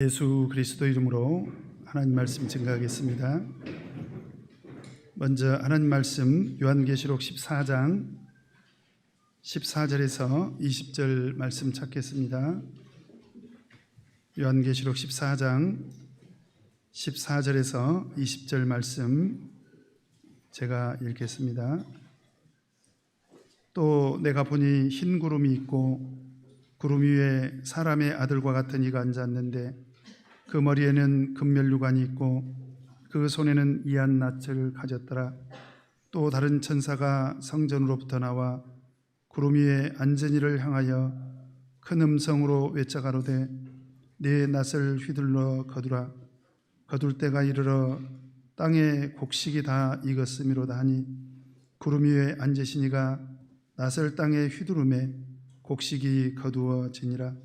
예수 그리스도 이름으로 하나님 말씀 증거하겠습니다. 먼저 하나님 말씀 요한계시록 14장 14절에서 20절 말씀 찾겠습니다. 요한계시록 14장 14절에서 20절 말씀 제가 읽겠습니다. 또 내가 보니 흰 구름이 있고 구름 위에 사람의 아들과 같은 이가 앉았는데 그 머리에는 금면류관이 있고 그 손에는 이한 낫을 가졌더라. 또 다른 천사가 성전으로부터 나와 구름 위에 앉은 이를 향하여 큰 음성으로 외쳐 가로되 네 낫을 휘둘러 거두라. 거둘 때가 이르러 땅의 곡식이 다 익었음이로다 하니 구름 위에 앉으시니가 낫을 땅에 휘두르매 곡식이 거두어지니라.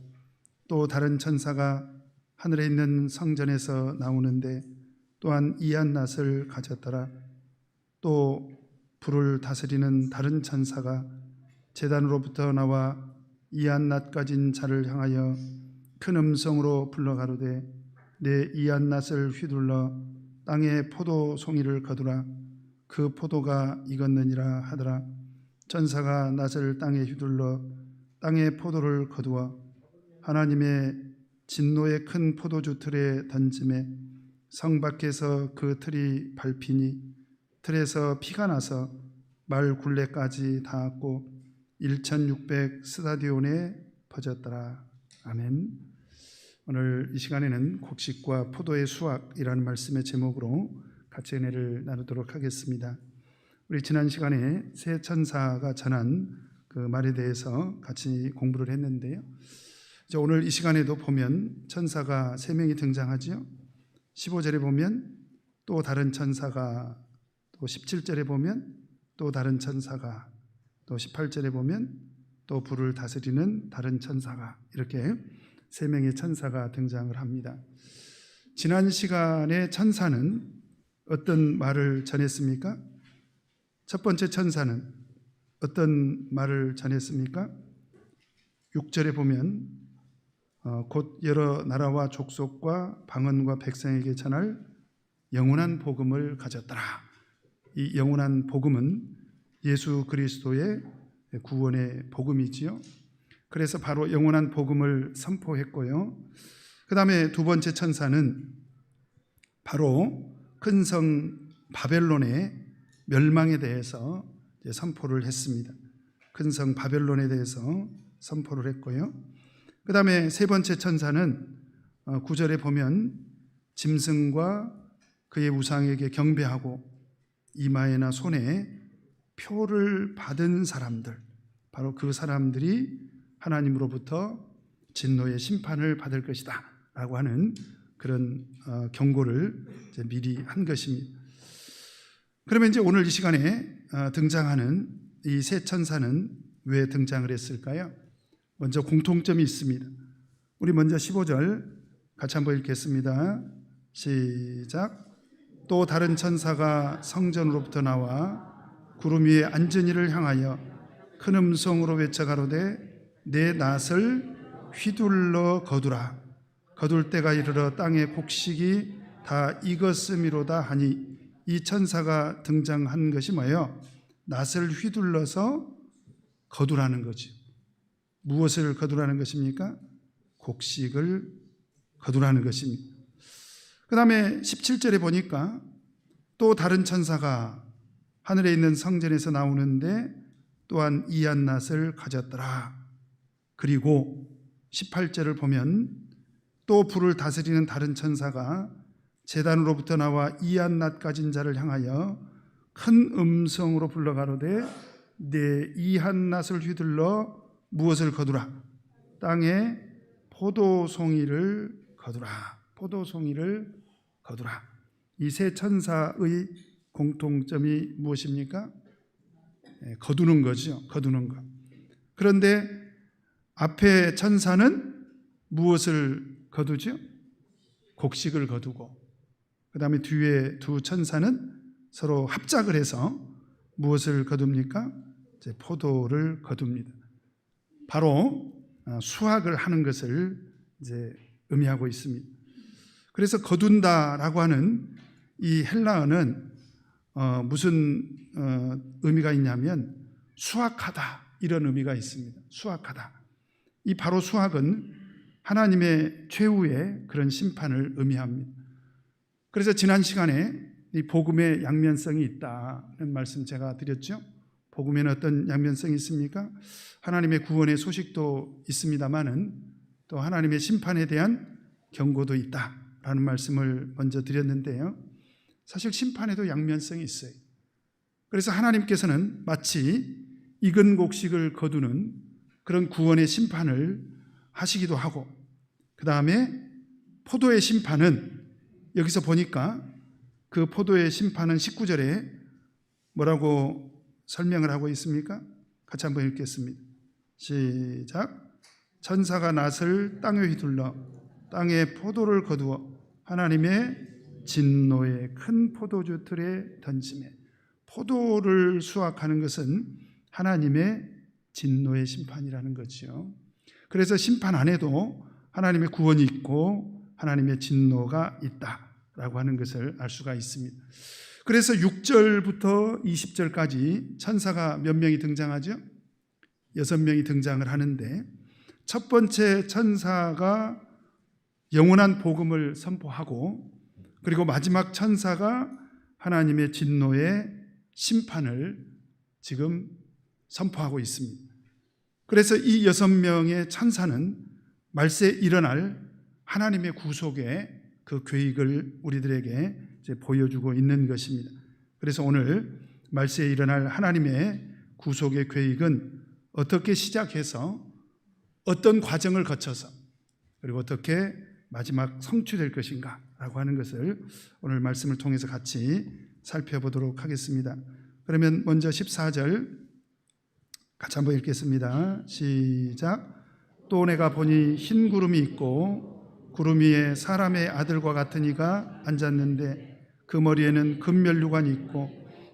또 다른 천사가 하늘에 있는 성전에서 나오는데 또한 이한 낫을 가졌더라. 또 불을 다스리는 다른 천사가 제단으로부터 나와 이한 낫 가진 자를 향하여 큰 음성으로 불러 가로되 내 이한 낫을 휘둘러 땅에 포도 송이를 거두라. 그 포도가 익었느니라 하더라. 천사가 낫을 땅에 휘둘러 땅에 포도를 거두어 하나님의 진노의 큰 포도주 틀에 던짐에 성 밖에서 그 틀이 밟히니 틀에서 피가 나서 말 굴레까지 닿았고 1600 스타디온에 퍼졌더라. 아멘. 오늘 이 시간에는 곡식과 포도의 수확이라는 말씀의 제목으로 같이 은혜를 나누도록 하겠습니다. 우리 지난 시간에 새 천사가 전한 그 말에 대해서 같이 공부를 했는데요. 오늘 이 시간에도 보면 천사가 3명이 등장하죠. 15절에 보면 또 다른 천사가, 또 17절에 보면 또 다른 천사가, 또 18절에 보면 또 불을 다스리는 다른 천사가, 이렇게 3명의 천사가 등장을 합니다. 지난 시간에 천사는 어떤 말을 전했습니까? 첫 번째 천사는 어떤 말을 전했습니까? 6절에 보면 곧 여러 나라와 족속과 방언과 백성에게 전할 영원한 복음을 가졌더라. 이 영원한 복음은 예수 그리스도의 구원의 복음이지요. 그래서 바로 영원한 복음을 선포했고요. 그 다음에 두 번째 천사는 바로 큰 성 바벨론의 멸망에 대해서 선포를 했습니다. 큰 성 바벨론에 대해서 선포를 했고요. 그 다음에 세 번째 천사는 9절에 보면 짐승과 그의 우상에게 경배하고 이마에나 손에 표를 받은 사람들, 바로 그 사람들이 하나님으로부터 진노의 심판을 받을 것이다 라고 하는 그런 경고를 미리 한 것입니다. 그러면 이제 오늘 이 시간에 등장하는 이 세 천사는 왜 등장을 했을까요? 먼저 공통점이 있습니다. 우리 먼저 15절 같이 한번 읽겠습니다. 시작. 또 다른 천사가 성전으로부터 나와 구름 위에 앉은 이를 향하여 큰 음성으로 외쳐 가로되 내 낫을 휘둘러 거두라. 거둘 때가 이르러 땅의 곡식이 다 익었음이로다 하니, 이 천사가 등장한 것이 뭐예요? 낫을 휘둘러서 거두라는 거죠. 무엇을 거두라는 것입니까? 곡식을 거두라는 것입니다. 그 다음에 17절에 보니까 또 다른 천사가 하늘에 있는 성전에서 나오는데 또한 이한 낫을 가졌더라. 그리고 18절을 보면 또 불을 다스리는 다른 천사가 제단으로부터 나와 이한 낫 가진 자를 향하여 큰 음성으로 불러 가로되 내 이한 낫을 휘둘러 무엇을 거두라? 땅에 포도송이를 거두라. 포도송이를 거두라. 이 세 천사의 공통점이 무엇입니까? 거두는 거죠. 거두는 것. 그런데 앞에 천사는 무엇을 거두죠? 곡식을 거두고, 그 다음에 뒤에 두 천사는 서로 합작을 해서 무엇을 거둡니까? 이제 포도를 거둡니다. 바로 수확을 하는 것을 이제 의미하고 있습니다. 그래서 거둔다라고 하는 이 헬라어는 무슨 의미가 있냐면 수확하다, 이런 의미가 있습니다. 수확하다. 이 바로 수확은 하나님의 최후의 그런 심판을 의미합니다. 그래서 지난 시간에 이 복음의 양면성이 있다는 말씀 제가 드렸죠. 복음에는 어떤 양면성이 있습니까? 하나님의 구원의 소식도 있습니다만은 또 하나님의 심판에 대한 경고도 있다라는 말씀을 먼저 드렸는데요. 사실 심판에도 양면성이 있어요. 그래서 하나님께서는 마치 익은 곡식을 거두는 그런 구원의 심판을 하시기도 하고, 그 다음에 포도의 심판은 여기서 보니까 그 포도의 심판은 19절에 뭐라고 설명을 하고 있습니까? 같이 한번 읽겠습니다. 시작. 천사가 낫을 땅에 휘둘러 땅에 포도를 거두어 하나님의 진노의 큰 포도주 틀에 던지매. 포도를 수확하는 것은 하나님의 진노의 심판이라는 거죠. 그래서 심판 안에도 하나님의 구원이 있고 하나님의 진노가 있다라고 하는 것을 알 수가 있습니다. 그래서 6절부터 20절까지 천사가 몇 명이 등장하죠? 6명이 등장을 하는데, 첫 번째 천사가 영원한 복음을 선포하고, 그리고 마지막 천사가 하나님의 진노의 심판을 지금 선포하고 있습니다. 그래서 이 6명의 천사는 말세에 일어날 하나님의 구속의 그 계획을 우리들에게 이제 보여주고 있는 것입니다. 그래서 오늘 말세에 일어날 하나님의 구속의 계획은 어떻게 시작해서 어떤 과정을 거쳐서 그리고 어떻게 마지막 성취될 것인가 라고 하는 것을 오늘 말씀을 통해서 같이 살펴보도록 하겠습니다. 그러면 먼저 14절 같이 한번 읽겠습니다. 시작. 또 내가 보니 흰 구름이 있고 구름 위에 사람의 아들과 같은 이가 앉았는데 그 머리에는 금면류관이 있고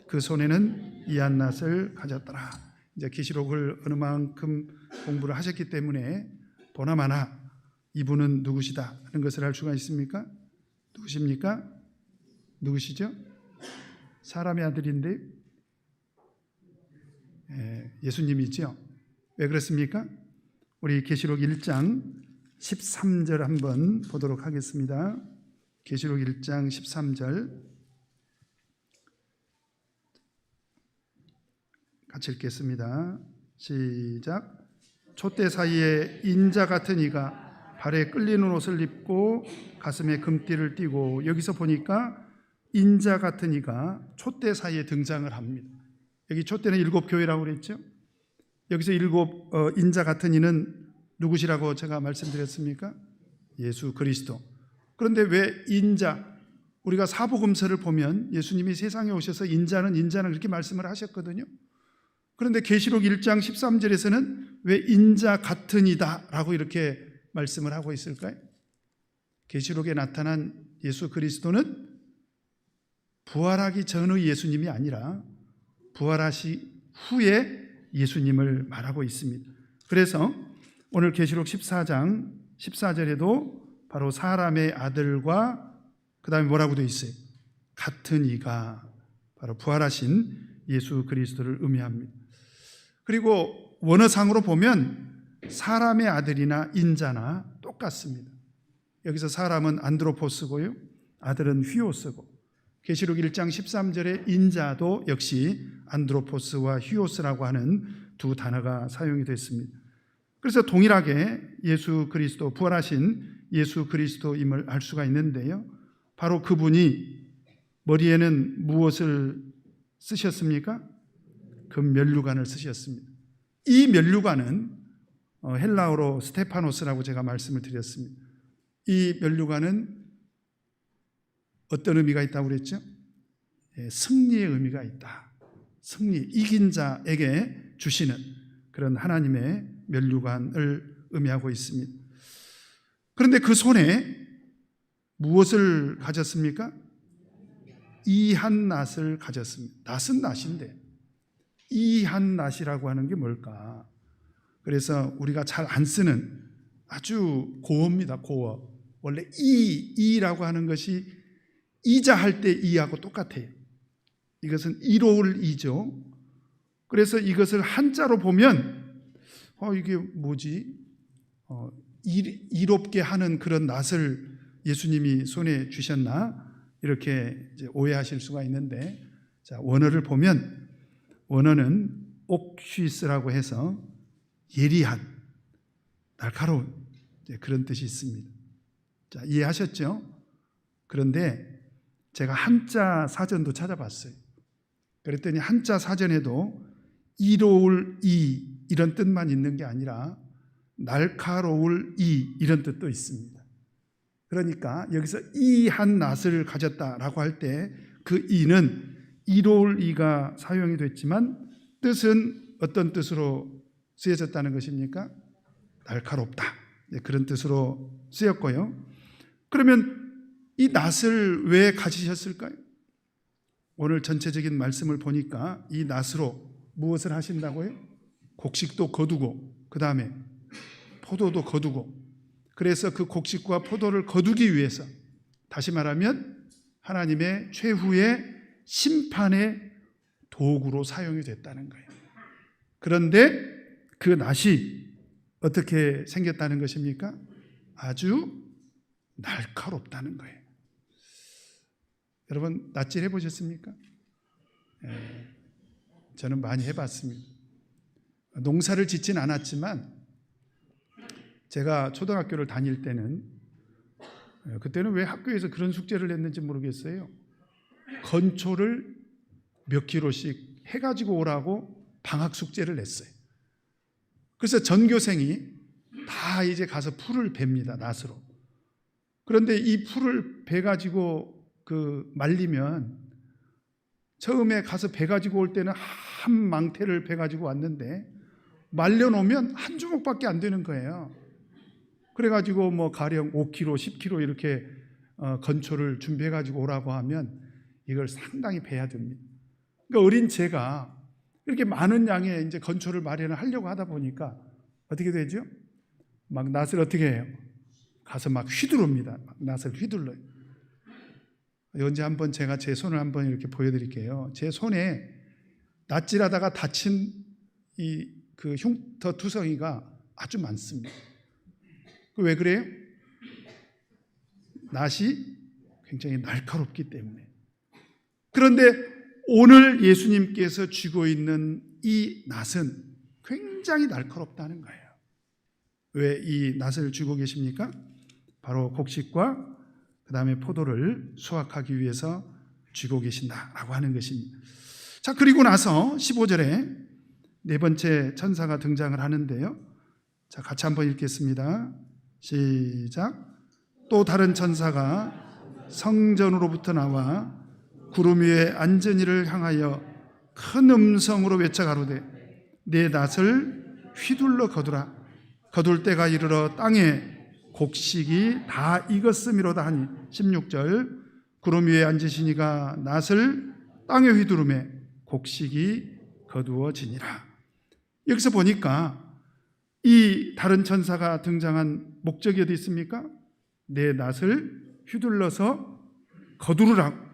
그 손에는 이한낫을 가졌더라. 이제 계시록을 어느 만큼 공부를 하셨기 때문에 보나마나 이분은 누구시다 하는 것을 알 수가 있습니까? 누구십니까? 누구시죠? 사람의 아들인데 예수님이죠. 왜 그렇습니까? 우리 계시록 1장 13절 한번 보도록 하겠습니다. 계시록 1장 13절 같이 읽겠습니다. 시작. 촛대 사이에 인자 같은 이가 발에 끌리는 옷을 입고 가슴에 금띠를 띠고, 여기서 보니까 인자 같은 이가 촛대 사이에 등장을 합니다. 여기 촛대는 7교회라고 그랬죠. 여기서 7 인자 같은 이는 누구시라고 제가 말씀드렸습니까? 예수 그리스도. 그런데 왜 인자? 우리가 사복음서를 보면 예수님이 세상에 오셔서 인자는 그렇게 말씀을 하셨거든요. 그런데 계시록 1장 13절에서는 왜 인자 같은 이다 라고 이렇게 말씀을 하고 있을까요? 계시록에 나타난 예수 그리스도는 부활하기 전의 예수님이 아니라 부활하시 후에 예수님을 말하고 있습니다. 그래서 오늘 계시록 14장 14절에도 바로 사람의 아들과 그 다음에 뭐라고 되어 있어요? 같은 이가 바로 부활하신 예수 그리스도를 의미합니다. 그리고 원어상으로 보면 사람의 아들이나 인자나 똑같습니다. 여기서 사람은 안드로포스고요, 아들은 휘오스고, 계시록 1장 13절에 인자도 역시 안드로포스와 휘오스라고 하는 두 단어가 사용이 됐습니다. 그래서 동일하게 예수 그리스도, 부활하신 예수 그리스도임을 알 수가 있는데요, 바로 그분이 머리에는 무엇을 쓰셨습니까? 금면류관을 쓰셨습니다. 이 면류관은 헬라어로 스테파노스라고 제가 말씀을 드렸습니다. 이 면류관은 어떤 의미가 있다고 그랬죠? 승리의 의미가 있다. 승리, 이긴 자에게 주시는 그런 하나님의 면류관을 의미하고 있습니다. 그런데 그 손에 무엇을 가졌습니까? 이한낫을 가졌습니다. 낫은 낫인데 이한낫이라고 하는 게 뭘까? 그래서 우리가 잘 안 쓰는 아주 고어입니다. 고어. 원래 이라고 하는 것이 이자 할 때 이하고 똑같아요. 이것은 이로울 이죠. 그래서 이것을 한자로 보면 이게 뭐지? 이롭게 하는 그런 낫을 예수님이 손에 주셨나? 이렇게 이제 오해하실 수가 있는데, 자, 원어를 보면 원어는 옥슈이스라고 해서 예리한, 날카로운 그런 뜻이 있습니다. 자, 이해하셨죠? 그런데 제가 한자 사전도 찾아봤어요. 그랬더니 한자 사전에도 이로울 이런 뜻만 있는 게 아니라 날카로울 이런 뜻도 있습니다. 그러니까 여기서 한 낫을 가졌다라고 할 때 그 이는 이로울 이가 사용이 됐지만 뜻은 어떤 뜻으로 쓰여졌다는 것입니까? 날카롭다. 그런 뜻으로 쓰였고요. 그러면 이 낫을 왜 가지셨을까요? 오늘 전체적인 말씀을 보니까 이 낫으로 무엇을 하신다고요? 곡식도 거두고, 그 다음에 포도도 거두고, 그래서 그 곡식과 포도를 거두기 위해서, 다시 말하면 하나님의 최후의 심판의 도구로 사용이 됐다는 거예요. 그런데 그 낫이 어떻게 생겼다는 것입니까? 아주 날카롭다는 거예요. 여러분, 낫질 해보셨습니까? 저는 많이 해봤습니다. 농사를 짓진 않았지만 제가 초등학교를 다닐 때는, 그때는 왜 학교에서 그런 숙제를 냈는지 모르겠어요. 건초를 몇 킬로씩 해가지고 오라고 방학 숙제를 냈어요. 그래서 전교생이 다 이제 가서 풀을 뱁니다, 낫으로. 그런데 이 풀을 베가지고 말리면, 처음에 가서 베가지고 올 때는 한 망태를 베가지고 왔는데 말려놓으면 한 주먹밖에 안 되는 거예요. 그래가지고 뭐 가령 5kg, 10kg 이렇게 건초를 준비해가지고 오라고 하면 이걸 상당히 베야 됩니다. 그러니까 어린 제가 이렇게 많은 양의 이제 건초를 마련을 하려고 하다 보니까 어떻게 되죠? 막 낫을 어떻게 해요? 가서 막 휘두릅니다. 낫을 휘둘러요. 언제 한번 제가 제 손을 한번 이렇게 보여드릴게요. 제 손에 낫질하다가 다친 그 흉터 투성이가 아주 많습니다. 왜 그래요? 낫이 굉장히 날카롭기 때문에. 그런데 오늘 예수님께서 쥐고 있는 이 낫은 굉장히 날카롭다는 거예요. 왜 이 낫을 쥐고 계십니까? 바로 곡식과 그 다음에 포도를 수확하기 위해서 쥐고 계신다라고 하는 것입니다. 자, 그리고 나서 15절에 네 번째 천사가 등장을 하는데요. 자, 같이 한번 읽겠습니다. 시작. 또 다른 천사가 성전으로부터 나와 구름 위에 앉은 이를 향하여 큰 음성으로 외쳐 가로되 내 낫을 휘둘러 거두라. 거둘 때가 이르러 땅에 곡식이 다 익었음이로다 하니. 16절. 구름 위에 앉으시니가 낫을 땅에 휘두르매 곡식이 거두어지니라. 여기서 보니까 이 다른 천사가 등장한 목적이 어디 있습니까? 내 낫을 휘둘러서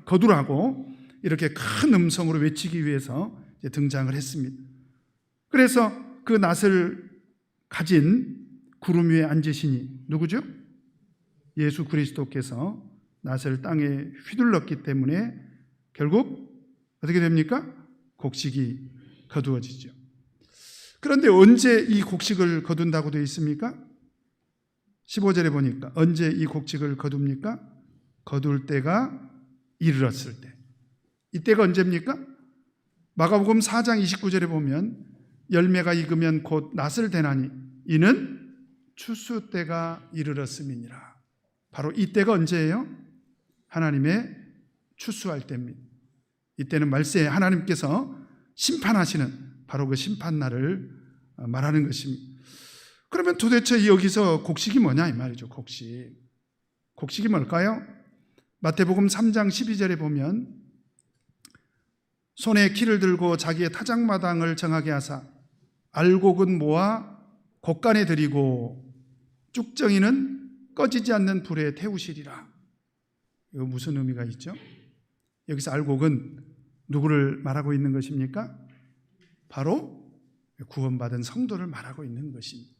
거두라고 이렇게 큰 음성으로 외치기 위해서 등장을 했습니다. 그래서 그 낫을 가진 구름 위에 앉으시니 누구죠? 예수 그리스도께서 낫을 땅에 휘둘렀기 때문에 결국 어떻게 됩니까? 곡식이 거두어지죠. 그런데 언제 이 곡식을 거둔다고 되어 있습니까? 15절에 보니까 언제 이 곡식을 거둡니까? 거둘 때가 이르렀을 때. 이때가 언제입니까? 마가복음 4장 29절에 보면 열매가 익으면 곧 낫을 대나니 이는 추수 때가 이르렀음이니라. 바로 이때가 언제예요? 하나님의 추수할 때입니다. 이때는 말세에 하나님께서 심판하시는 바로 그 심판날을 말하는 것입니다. 그러면 도대체 여기서 곡식이 뭐냐 이 말이죠. 곡식이 뭘까요? 마태복음 3장 12절에 보면 손에 키를 들고 자기의 타작마당을 정하게 하사 알곡은 모아 곡간에 들이고 쭉정이는 꺼지지 않는 불에 태우시리라. 이거 무슨 의미가 있죠? 여기서 알곡은 누구를 말하고 있는 것입니까? 바로 구원받은 성도를 말하고 있는 것입니다.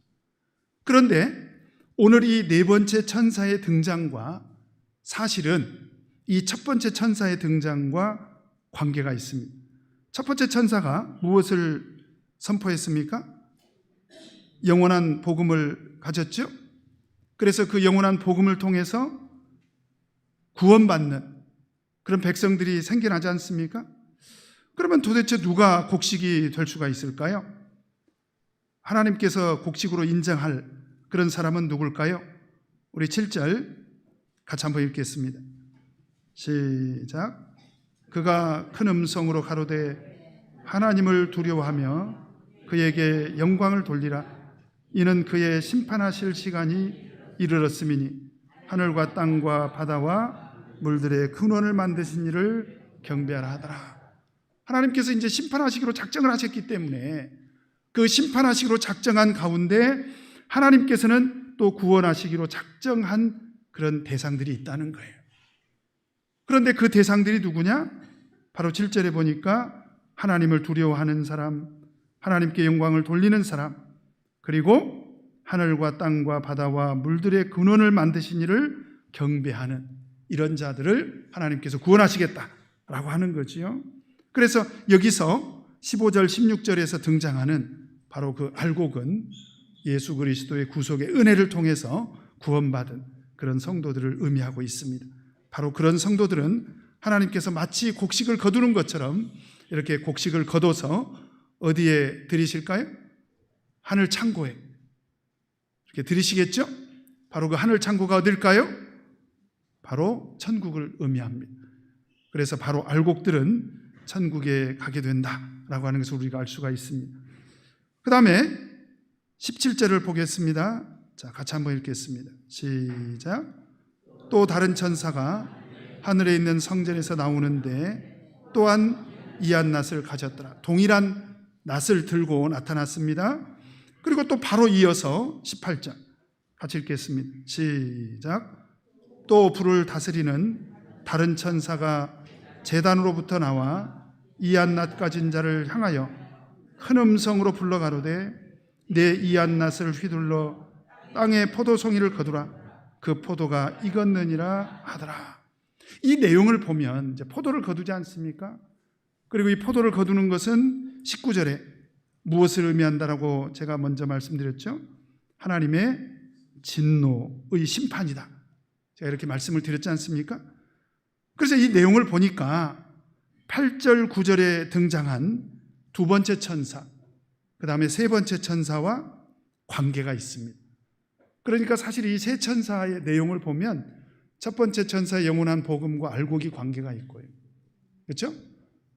그런데 오늘 이 네 번째 천사의 등장과 사실은 이 첫 번째 천사의 등장과 관계가 있습니다. 첫 번째 천사가 무엇을 선포했습니까? 영원한 복음을 가졌죠? 그래서 그 영원한 복음을 통해서 구원받는 그런 백성들이 생겨나지 않습니까? 그러면 도대체 누가 곡식이 될 수가 있을까요? 하나님께서 곡식으로 인정할 그런 사람은 누굴까요? 우리 7절 같이 한번 읽겠습니다. 시작. 그가 큰 음성으로 가로되 하나님을 두려워하며 그에게 영광을 돌리라. 이는 그의 심판하실 시간이 이르렀음이니 하늘과 땅과 바다와 물들의 근원을 만드신 이를 경배하라 하더라. 하나님께서 이제 심판하시기로 작정을 하셨기 때문에 그 심판하시기로 작정한 가운데 하나님께서는 또 구원하시기로 작정한 그런 대상들이 있다는 거예요. 그런데 그 대상들이 누구냐? 바로 7절에 보니까 하나님을 두려워하는 사람, 하나님께 영광을 돌리는 사람, 그리고 하늘과 땅과 바다와 물들의 근원을 만드신 이를 경배하는 이런 자들을 하나님께서 구원하시겠다라고 하는 거지요. 그래서 여기서 15절, 16절에서 등장하는 바로 그 알곡은 예수 그리스도의 구속의 은혜를 통해서 구원받은 그런 성도들을 의미하고 있습니다. 바로 그런 성도들은 하나님께서 마치 곡식을 거두는 것처럼 이렇게 곡식을 거둬서 어디에 들이실까요? 하늘 창고에 이렇게 들이시겠죠? 바로 그 하늘 창고가 어딜까요? 바로 천국을 의미합니다. 그래서 바로 알곡들은 천국에 가게 된다라고 하는 것을 우리가 알 수가 있습니다. 그 다음에 17절을 보겠습니다. 자, 같이 한번 읽겠습니다. 시작. 또 다른 천사가 하늘에 있는 성전에서 나오는데 또한 이한 낫을 가졌더라. 동일한 낫을 들고 나타났습니다. 그리고 또 바로 이어서 18절 같이 읽겠습니다. 시작. 또 불을 다스리는 다른 천사가 제단으로부터 나와 이한 낫 가진 자를 향하여 큰 음성으로 불러 가로되 내 이한 낫을 휘둘러 땅에 포도송이를 거두라. 그 포도가 익었느니라 하더라. 이 내용을 보면 이제 포도를 거두지 않습니까? 그리고 이 포도를 거두는 것은 19절에 무엇을 의미한다라고 제가 먼저 말씀드렸죠? 하나님의 진노의 심판이다. 제가 이렇게 말씀을 드렸지 않습니까? 그래서 이 내용을 보니까 8절, 9절에 등장한 두 번째 천사, 그 다음에 세 번째 천사와 관계가 있습니다. 그러니까 사실 이 세 천사의 내용을 보면 첫 번째 천사의 영원한 복음과 알곡이 관계가 있고요. 그렇죠?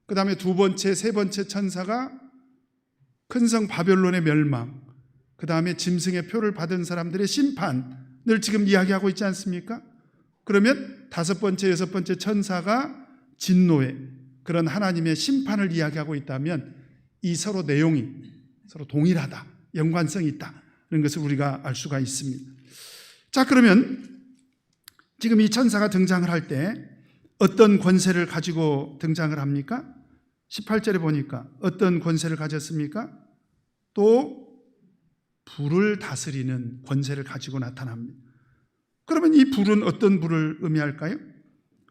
그 다음에 두 번째, 세 번째 천사가 큰 성 바벨론의 멸망, 그 다음에 짐승의 표를 받은 사람들의 심판을 지금 이야기하고 있지 않습니까? 그러면 다섯 번째, 여섯 번째 천사가 진노의 그런 하나님의 심판을 이야기하고 있다면 이 서로 내용이 서로 동일하다, 연관성이 있다는 것을 우리가 알 수가 있습니다. 자, 그러면 지금 이 천사가 등장을 할 때 어떤 권세를 가지고 등장을 합니까? 18절에 보니까 어떤 권세를 가졌습니까? 또 불을 다스리는 권세를 가지고 나타납니다. 그러면 이 불은 어떤 불을 의미할까요?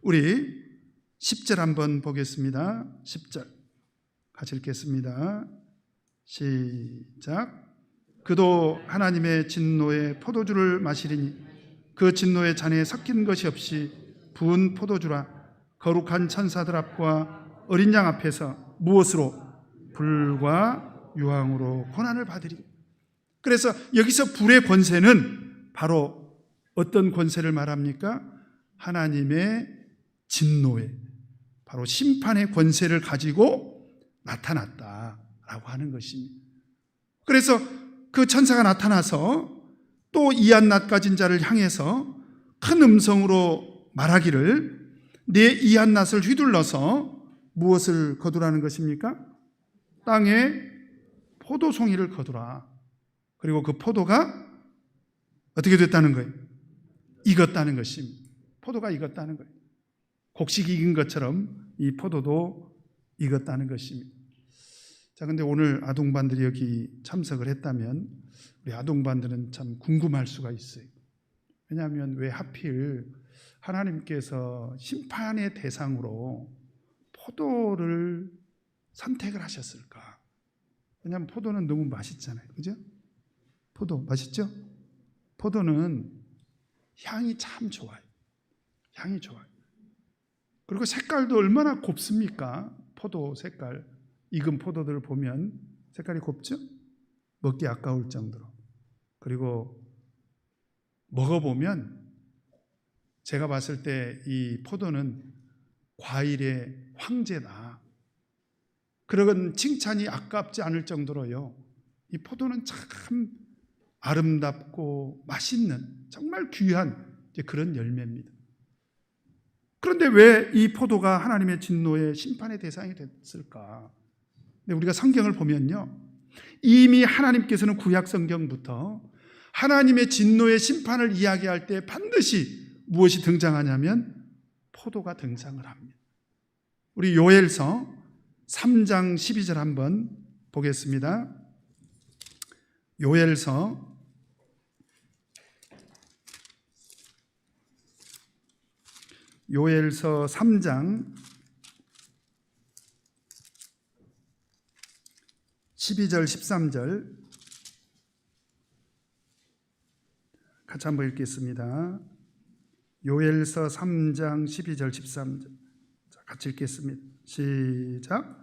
우리 10절 한번 보겠습니다. 10절 같이 읽겠습니다. 시작. 그도 하나님의 진노의 포도주를 마시리니 그 진노의 잔에 섞인 것이 없이 부은 포도주라. 거룩한 천사들 앞과 어린 양 앞에서 무엇으로? 불과 유황으로 고난을 받으리. 그래서 여기서 불의 권세는 바로 어떤 권세를 말합니까? 하나님의 진노의 바로 심판의 권세를 가지고 나타났다라고 하는 것입니다. 그래서 그 천사가 나타나서 또 이한 낫 가진 자를 향해서 큰 음성으로 말하기를 내 이한 낫을 휘둘러서 무엇을 거두라는 것입니까? 땅에 포도송이를 거두라. 그리고 그 포도가 어떻게 됐다는 거예요? 익었다는 것입니다. 포도가 익었다는 거예요. 곡식이 익은 것처럼 이 포도도 익었다는 것입니다. 자, 근데 오늘 아동반들이 여기 참석을 했다면 우리 아동반들은 참 궁금할 수가 있어요. 왜냐하면 왜 하필 하나님께서 심판의 대상으로 포도를 선택을 하셨을까? 왜냐하면 포도는 너무 맛있잖아요. 그죠? 포도 맛있죠? 포도는 향이 참 좋아요. 향이 좋아요. 그리고 색깔도 얼마나 곱습니까? 포도 색깔. 익은 포도들을 보면 색깔이 곱죠? 먹기 아까울 정도로. 그리고 먹어보면 제가 봤을 때 이 포도는 과일의 황제다. 그런 칭찬이 아깝지 않을 정도로요. 이 포도는 참 아름답고 맛있는 정말 귀한 그런 열매입니다. 그런데 왜 이 포도가 하나님의 진노의 심판의 대상이 됐을까? 근데 우리가 성경을 보면요, 이미 하나님께서는 구약 성경부터 하나님의 진노의 심판을 이야기할 때 반드시 무엇이 등장하냐면 포도가 등장을 합니다. 우리 요엘서 3장 12절 한번 보겠습니다. 요엘서 3장 12절 13절 같이 한번 읽겠습니다. 요엘서 3장 12절 13절 같이 읽겠습니다. 시작.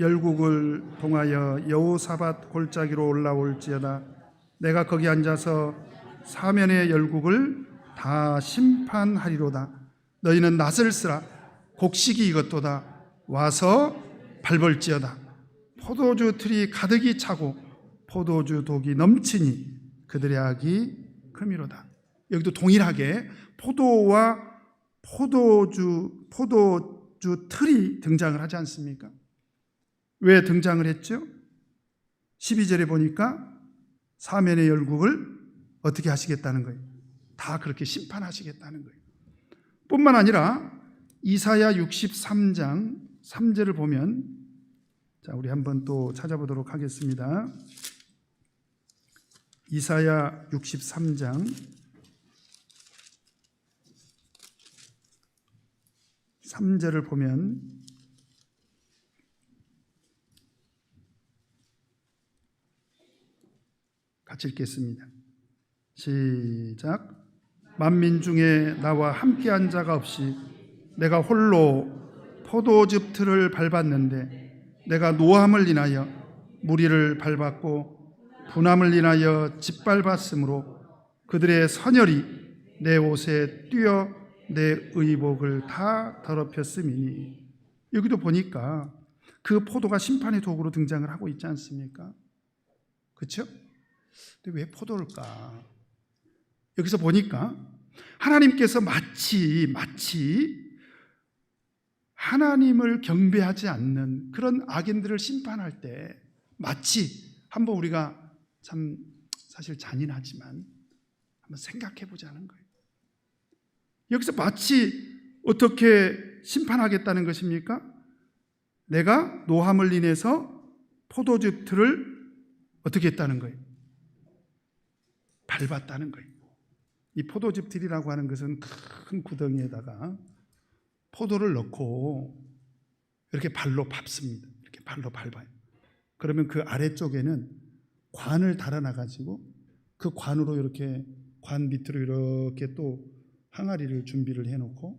열국을 통하여 여호사밧 골짜기로 올라올지어다. 내가 거기 앉아서 사면의 열국을 다 심판하리로다. 너희는 낫을 쓰라. 곡식이 익었도다. 와서 밟을지어다. 포도주 틀이 가득히 차고 포도주 독이 넘치니 그들의 악이 크미로다. 여기도 동일하게 포도와 포도주 틀이 등장을 하지 않습니까? 왜 등장을 했죠? 12절에 보니까 사면의 열국을 어떻게 하시겠다는 거예요? 다 그렇게 심판하시겠다는 거예요. 뿐만 아니라 이사야 63장 3절을 보면, 자, 우리 한번 또 찾아보도록 하겠습니다. 이사야 63장 3절을 보면 같이 읽겠습니다. 시작. 만민 중에 나와 함께한 자가 없이 내가 홀로 포도즙 틀을 밟았는데 내가 노함을 인하여 무리를 밟았고 분함을 인하여 짓밟았으므로 그들의 선열이 내 옷에 뛰어 내 의복을 다 더럽혔음이니. 여기도 보니까 그 포도가 심판의 도구로 등장을 하고 있지 않습니까? 그렇죠? 근데 왜 포도일까? 여기서 보니까 하나님께서 마치 하나님을 경배하지 않는 그런 악인들을 심판할 때 마치 한번 우리가 참 사실 잔인하지만 한번 생각해 보자는 거예요. 여기서 마치 어떻게 심판하겠다는 것입니까? 내가 노함을 인해서 포도즙 틀을 어떻게 했다는 거예요? 밟았다는 거예요. 이 포도즙 틀이라고 하는 것은 큰 구덩이에다가 포도를 넣고 이렇게 발로 밟습니다. 이렇게 발로 밟아요. 그러면 그 아래쪽에는 관을 달아놔가지고 그 관으로 이렇게 관 밑으로 이렇게 또 항아리를 준비를 해놓고,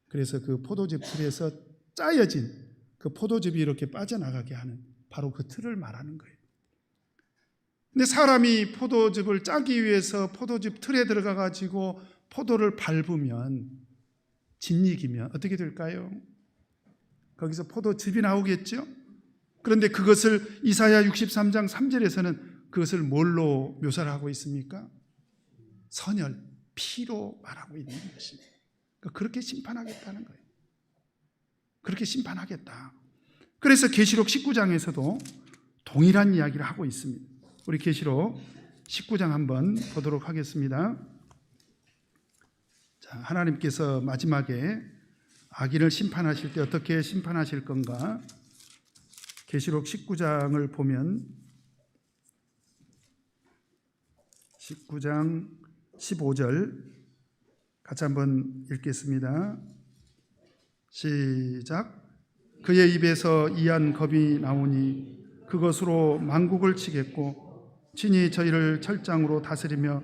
그래서 그 포도즙 틀에서 짜여진 그 포도즙이 이렇게 빠져나가게 하는 바로 그 틀을 말하는 거예요. 근데 사람이 포도즙을 짜기 위해서 포도즙 틀에 들어가가지고 포도를 밟으면, 짓이기면 어떻게 될까요? 거기서 포도즙이 나오겠죠? 그런데 그것을 이사야 63장 3절에서는 그것을 뭘로 묘사를 하고 있습니까? 선열, 피로 말하고 있는 것입니다. 그렇게 심판하겠다는 거예요. 그렇게 심판하겠다. 그래서 계시록 19장에서도 동일한 이야기를 하고 있습니다. 우리 계시록 19장 한번 보도록 하겠습니다. 하나님께서 마지막에 악인을 심판하실 때 어떻게 심판하실 건가? 계시록 19장을 보면 19장 15절 같이 한번 읽겠습니다. 시작. 그의 입에서 이한 겁이 나오니 그것으로 만국을 치겠고 친히 저희를 철장으로 다스리며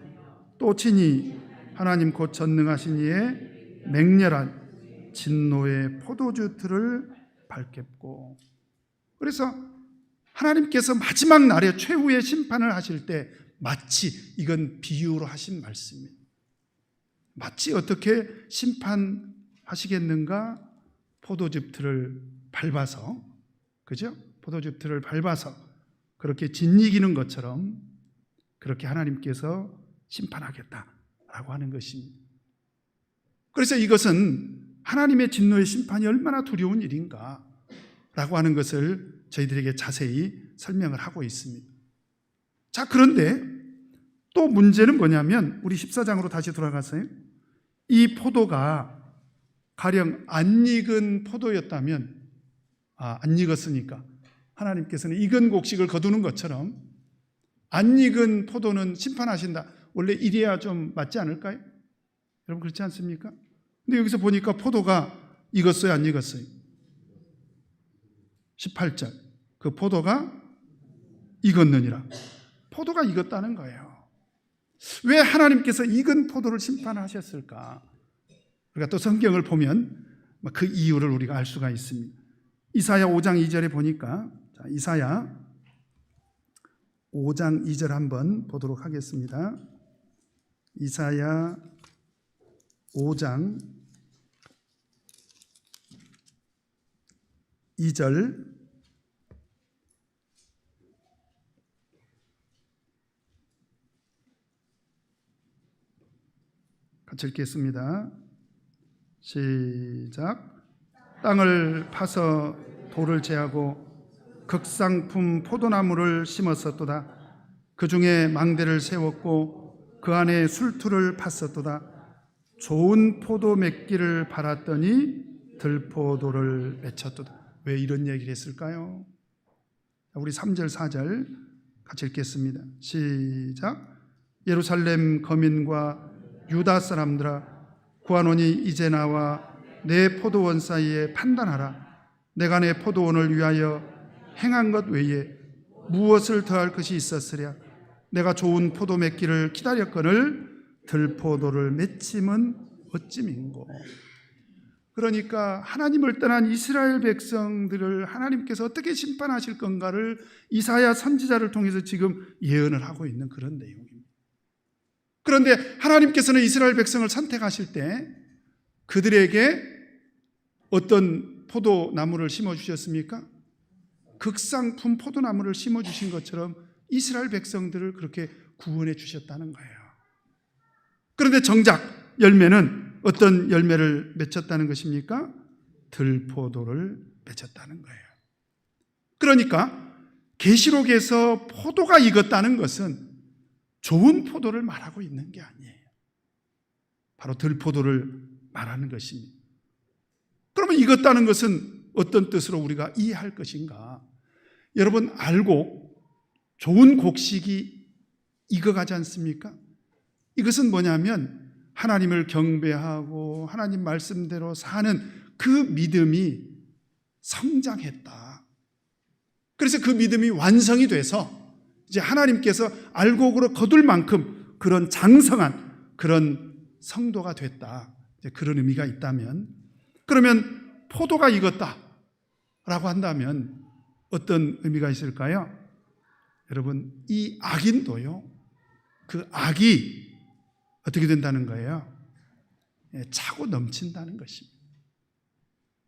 또 친히 하나님 곧 전능하신 이의 맹렬한 진노의 포도주 틀을 밟겠고. 그래서 하나님께서 마지막 날에 최후의 심판을 하실 때 마치 이건 비유로 하신 말씀입니다. 마치 어떻게 심판하시겠는가? 포도즙 틀을 밟아서, 그죠? 포도즙 틀을 밟아서 그렇게 짓이기는 것처럼 그렇게 하나님께서 심판하겠다라고 하는 것입니다. 그래서 이것은 하나님의 진노의 심판이 얼마나 두려운 일인가 라고 하는 것을 저희들에게 자세히 설명을 하고 있습니다. 자, 그런데 또 문제는 뭐냐면 우리 14장으로 다시 돌아가서요. 이 포도가 가령 안 익은 포도였다면 안 익었으니까 하나님께서는 익은 곡식을 거두는 것처럼 안 익은 포도는 심판하신다. 원래 이래야 좀 맞지 않을까요? 여러분 그렇지 않습니까? 근데 여기서 보니까 포도가 익었어요, 안 익었어요? 18절. 그 포도가 익었느니라. 포도가 익었다는 거예요. 왜 하나님께서 익은 포도를 심판하셨을까? 우리가 또 성경을 보면 그 이유를 우리가 알 수가 있습니다. 이사야 5장 2절에 보니까 이사야 5장 2절 한번 보도록 하겠습니다. 이사야 5장 2절 같이 읽겠습니다. 시작. 땅을 파서 돌을 제하고 극상품 포도나무를 심었었도다. 그 중에 망대를 세웠고 그 안에 술투를 팠었도다. 좋은 포도 맺기를 바랐더니 들포도를 맺혔도다. 왜 이런 얘기를 했을까요? 우리 3절 4절 같이 읽겠습니다. 시작. 예루살렘 거민과 유다 사람들아, 구하노니 이제 나와 내 포도원 사이에 판단하라. 내가 내 포도원을 위하여 행한 것 외에 무엇을 더할 것이 있었으랴. 내가 좋은 포도 맺기를 기다렸거늘 들포도를 맺힘은 어찌민고. 그러니까 하나님을 떠난 이스라엘 백성들을 하나님께서 어떻게 심판하실 건가를 이사야 선지자를 통해서 지금 예언을 하고 있는 그런 내용입니다. 그런데 하나님께서는 이스라엘 백성을 선택하실 때 그들에게 어떤 포도나무를 심어주셨습니까? 극상품 포도나무를 심어주신 것처럼 이스라엘 백성들을 그렇게 구원해 주셨다는 거예요. 그런데 정작 열매는 어떤 열매를 맺혔다는 것입니까? 들포도를 맺혔다는 거예요. 그러니까 계시록에서 포도가 익었다는 것은 좋은 포도를 말하고 있는 게 아니에요. 바로 들포도를 말하는 것입니다. 그러면 익었다는 것은 어떤 뜻으로 우리가 이해할 것인가? 여러분 알고 좋은 곡식이 익어가지 않습니까? 이것은 뭐냐면 하나님을 경배하고 하나님 말씀대로 사는 그 믿음이 성장했다. 그래서 그 믿음이 완성이 돼서 이제 하나님께서 알곡으로 거둘 만큼 그런 장성한 그런 성도가 됐다. 이제 그런 의미가 있다면, 그러면 포도가 익었다라고 한다면 어떤 의미가 있을까요? 여러분, 이 악인도요, 그 악이 어떻게 된다는 거예요? 차고 넘친다는 것입니다.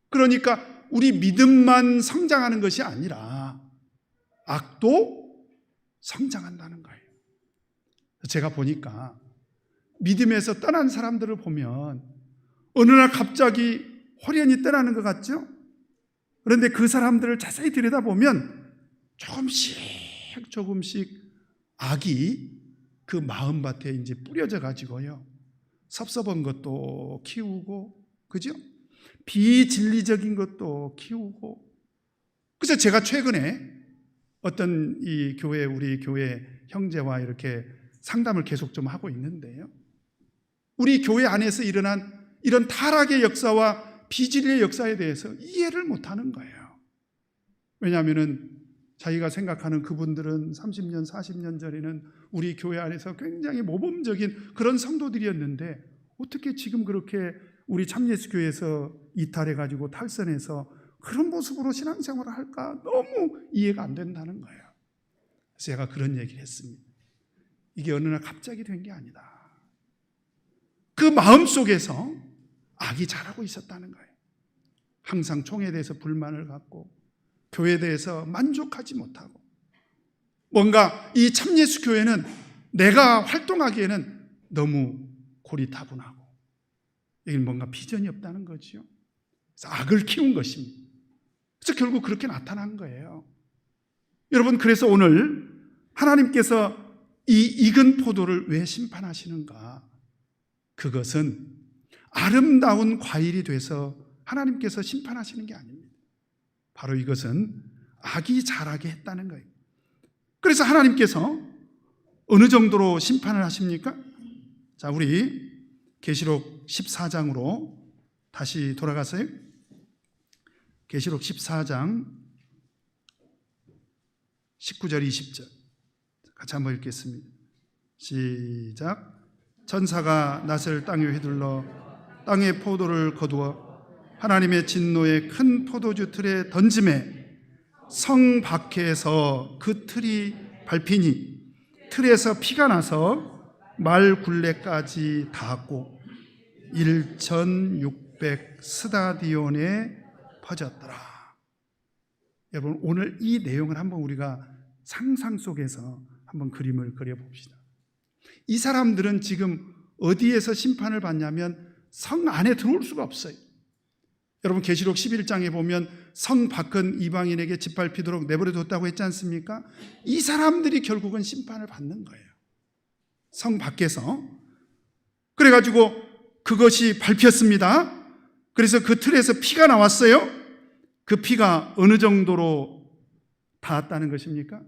그러니까 우리 믿음만 성장하는 것이 아니라 악도 성장한다는 거예요. 제가 보니까 믿음에서 떠난 사람들을 보면 어느 날 갑자기 호련히 떠나는 것 같죠? 그런데 그 사람들을 자세히 들여다보면 조금씩 악이 그 마음밭에 이제 뿌려져 가지고요, 섭섭한 것도 키우고, 그죠? 비진리적인 것도 키우고. 그래서 제가 최근에 어떤 우리 교회 형제와 이렇게 상담을 계속 좀 하고 있는데요. 우리 교회 안에서 일어난 이런 타락의 역사와 비진리의 역사에 대해서 이해를 못하는 거예요. 왜냐하면 자기가 생각하는 그분들은 30년, 40년 전에는 우리 교회 안에서 굉장히 모범적인 그런 성도들이었는데 어떻게 지금 그렇게 우리 참예수교회에서 이탈해가지고 탈선해서 그런 모습으로 신앙생활을 할까 너무 이해가 안 된다는 거예요. 그래서 제가 그런 얘기를 했습니다. 이게 어느 날 갑자기 된 게 아니다. 그 마음속에서 악이 자라고 있었다는 거예요. 항상 총에 대해서 불만을 갖고 교회에 대해서 만족하지 못하고 뭔가 이 참예수교회는 내가 활동하기에는 너무 고리타분하고 여기는 뭔가 비전이 없다는 거죠. 그래서 악을 키운 것입니다. 그래서 결국 그렇게 나타난 거예요. 여러분, 그래서 오늘 하나님께서 이 익은 포도를 왜 심판하시는가? 그것은 아름다운 과일이 돼서 하나님께서 심판하시는 게 아닙니다. 바로 이것은 악이 자라게 했다는 거예요. 그래서 하나님께서 어느 정도로 심판을 하십니까? 자, 우리 계시록 14장으로 다시 돌아가세요. 계시록 14장 19절 20절 같이 한번 읽겠습니다. 시작. 천사가 낫을 땅에 휘둘러 땅의 포도를 거두어 하나님의 진노의 큰 포도주 틀에 던짐에 성 밖에서 그 틀이 밟히니 틀에서 피가 나서 말 굴레까지 닿았고 1600 스다디온에 퍼졌더라. 여러분, 오늘 이 내용을 한번 우리가 상상 속에서 한번 그림을 그려봅시다. 이 사람들은 지금 어디에서 심판을 받냐면 성 안에 들어올 수가 없어요. 여러분, 계시록 11장에 보면 성 밖은 이방인에게 짓밟히도록 내버려뒀다고 했지 않습니까? 이 사람들이 결국은 심판을 받는 거예요. 성 밖에서. 그래가지고 그것이 밟혔습니다. 그래서 그 틀에서 피가 나왔어요. 그 피가 어느 정도로 닿았다는 것입니까?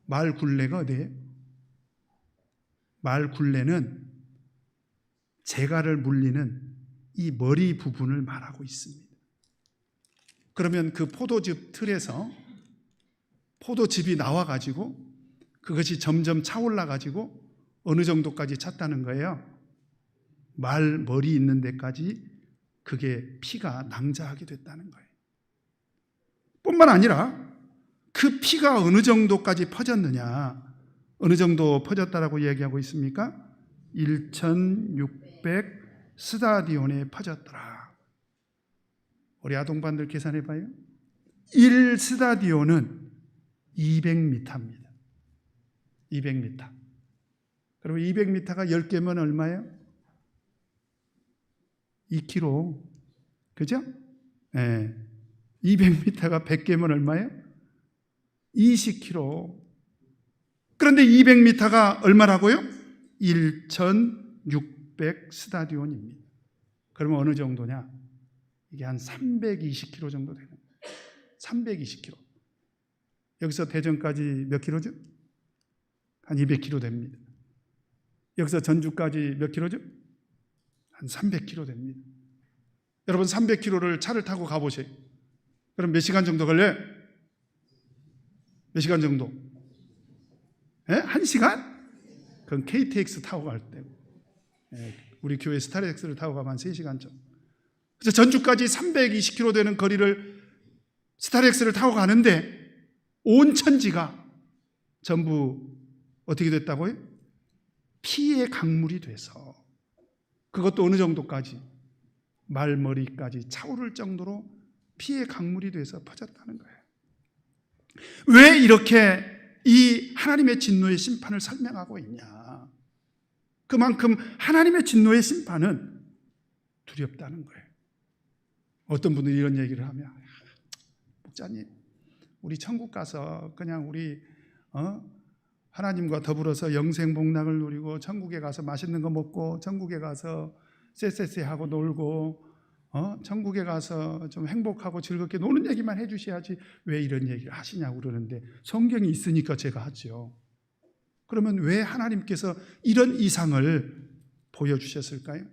말 굴레가 어디예요? 말 굴레는 재갈을 물리는 이 머리 부분을 말하고 있습니다. 그러면 그 포도즙 틀에서 포도즙이 나와가지고 그것이 점점 차올라가지고 어느 정도까지 찼다는 거예요? 말 머리 있는 데까지 그게 피가 낭자하게 됐다는 거예요. 뿐만 아니라 그 피가 어느 정도까지 퍼졌느냐, 어느 정도 퍼졌다라고 얘기하고 있습니까? 1600 스다디온에 퍼졌더라. 우리 아동반들 계산해봐요. 1스다디온은 200m입니다. 200m. 그리고 200m가 10개면 얼마예요? 2km. 그죠? 네. 200m가 100개면 얼마예요? 20km. 그런데 200m가 얼마라고요? 1600 스다디온입니다. 그러면 어느 정도냐? 이게 한 320km 정도 되는 거예요. 320km. 여기서 대전까지 몇 킬로죠? 한 200km 됩니다. 여기서 전주까지 몇 킬로죠? 한 300km 됩니다. 여러분, 300km를 차를 타고 가보세요. 그럼 몇 시간 정도 걸려요? 몇 시간 정도? 예? 1시간? 그건 KTX 타고 갈 때고, 우리 교회 스타렉스를 타고 가면 한 3시간 정도. 그래서 전주까지 320km 되는 거리를 스타렉스를 타고 가는데 온 천지가 전부 어떻게 됐다고요? 피의 강물이 돼서, 그것도 어느 정도까지? 말머리까지 차오를 정도로 피의 강물이 돼서 퍼졌다는 거예요. 왜 이렇게 이 하나님의 진노의 심판을 설명하고 있냐? 그만큼 하나님의 진노의 심판은 두렵다는 거예요. 어떤 분들이 이런 얘기를 하면, 목사님, 우리 천국 가서 그냥 우리 하나님과 더불어서 영생복락을 누리고 천국에 가서 맛있는 거 먹고 천국에 가서 쎄쎄쎄하고 놀고 천국에 가서 좀 행복하고 즐겁게 노는 얘기만 해주셔야지 왜 이런 얘기를 하시냐고 그러는데 성경이 있으니까 제가 하죠. 그러면 왜 하나님께서 이런 이상을 보여주셨을까요?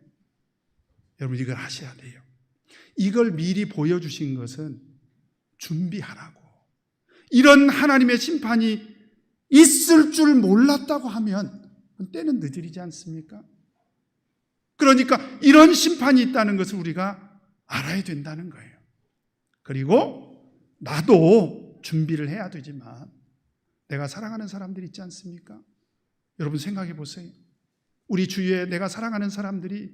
여러분 이걸 하셔야 돼요. 이걸 미리 보여주신 것은 준비하라고. 이런 하나님의 심판이 있을 줄 몰랐다고 하면 때는 늦으리지 않습니까? 그러니까 이런 심판이 있다는 것을 우리가 알아야 된다는 거예요. 그리고 나도 준비를 해야 되지만 내가 사랑하는 사람들이 있지 않습니까? 여러분 생각해 보세요. 우리 주위에 내가 사랑하는 사람들이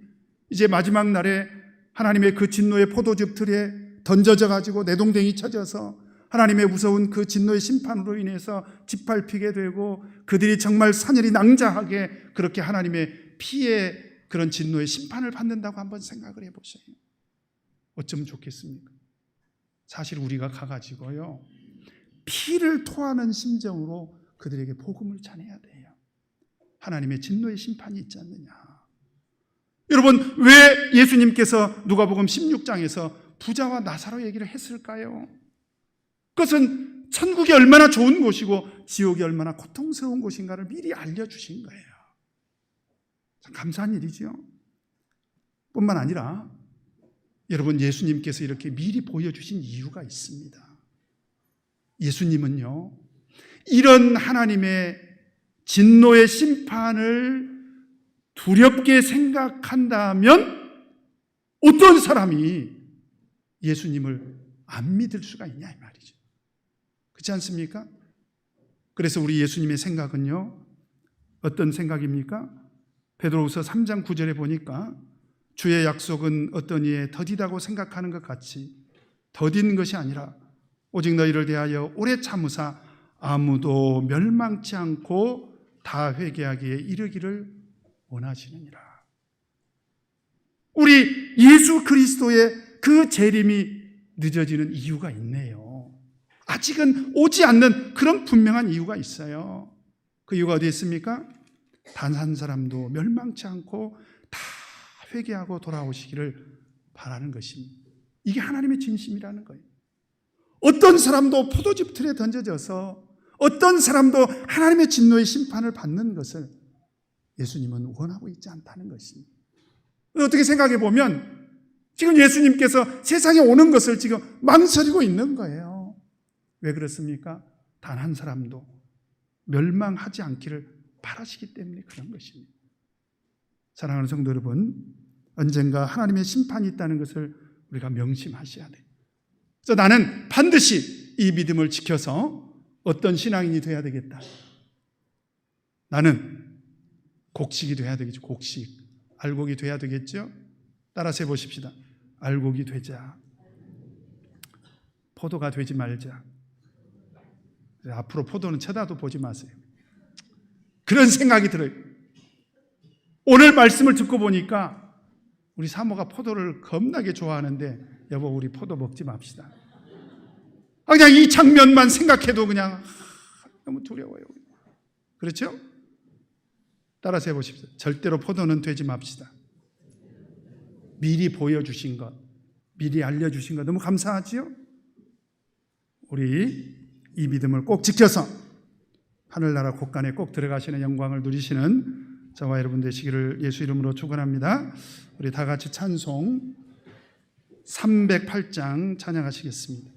이제 마지막 날에 하나님의 그 진노의 포도즙 틀에 던져져 가지고 내동댕이 쳐져서 하나님의 무서운 그 진노의 심판으로 인해서 짓밟히게 되고 그들이 정말 산열이 낭자하게 그렇게 하나님의 피의 그런 진노의 심판을 받는다고 한번 생각을 해보세요. 어쩌면 좋겠습니까? 사실 우리가 가가지고요 피를 토하는 심정으로 그들에게 복음을 전해야 돼요. 하나님의 진노의 심판이 있지 않느냐. 여러분 왜 예수님께서 누가복음 16장에서 부자와 나사로 얘기를 했을까요? 그것은 천국이 얼마나 좋은 곳이고 지옥이 얼마나 고통스러운 곳인가를 미리 알려주신 거예요. 참 감사한 일이죠. 뿐만 아니라 여러분 예수님께서 이렇게 미리 보여주신 이유가 있습니다. 예수님은요 이런 하나님의 진노의 심판을 두렵게 생각한다면 어떤 사람이 예수님을 안 믿을 수가 있냐 이 말이죠. 그렇지 않습니까? 그래서 우리 예수님의 생각은요 어떤 생각입니까? 베드로후서 3장 9절에 보니까 주의 약속은 어떤 이에 더디다고 생각하는 것 같이 더딘 것이 아니라 오직 너희를 대하여 오래 참으사 아무도 멸망치 않고 다 회개하기에 이르기를 원하시느니라. 우리 예수 그리스도의 그 재림이 늦어지는 이유가 있네요. 아직은 오지 않는 그런 분명한 이유가 있어요. 그 이유가 어디 있습니까? 단 한 사람도 멸망치 않고 다 회개하고 돌아오시기를 바라는 것입니다. 이게 하나님의 진심이라는 거예요. 어떤 사람도 포도즙 틀에 던져져서 어떤 사람도 하나님의 진노의 심판을 받는 것을 예수님은 원하고 있지 않다는 것입니다. 어떻게 생각해 보면 지금 예수님께서 세상에 오는 것을 지금 망설이고 있는 거예요. 왜 그렇습니까? 단 한 사람도 멸망하지 않기를 바라시기 때문에 그런 것입니다. 사랑하는 성도 여러분, 언젠가 하나님의 심판이 있다는 것을 우리가 명심하셔야 돼요. 그래서 나는 반드시 이 믿음을 지켜서 어떤 신앙인이 돼야 되겠다. 나는 곡식이 돼야 되겠죠. 곡식. 알곡이 돼야 되겠죠. 따라서 해보십시다. 알곡이 되자. 포도가 되지 말자. 앞으로 포도는 쳐다도 보지 마세요. 그런 생각이 들어요. 오늘 말씀을 듣고 보니까 우리 사모가 포도를 겁나게 좋아하는데 여보 우리 포도 먹지 맙시다. 그냥 이 장면만 생각해도 그냥 너무 두려워요. 그렇죠? 따라서 해보십시오. 절대로 포도는 되지 맙시다. 미리 보여주신 것, 미리 알려주신 것 너무 감사하지요? 우리 이 믿음을 꼭 지켜서 하늘나라 곳간에 꼭 들어가시는 영광을 누리시는 저와 여러분 되시기를 예수 이름으로 축원합니다. 우리 다 같이 찬송 308장 찬양하시겠습니다.